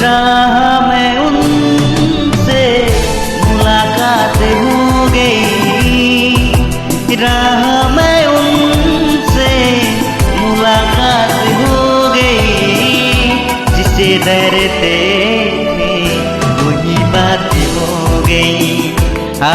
राह में उनसे मुलाकात हो गई, राह में उनसे मुलाकात हो गई। जिसे डरते थे वही बात हो गई। आ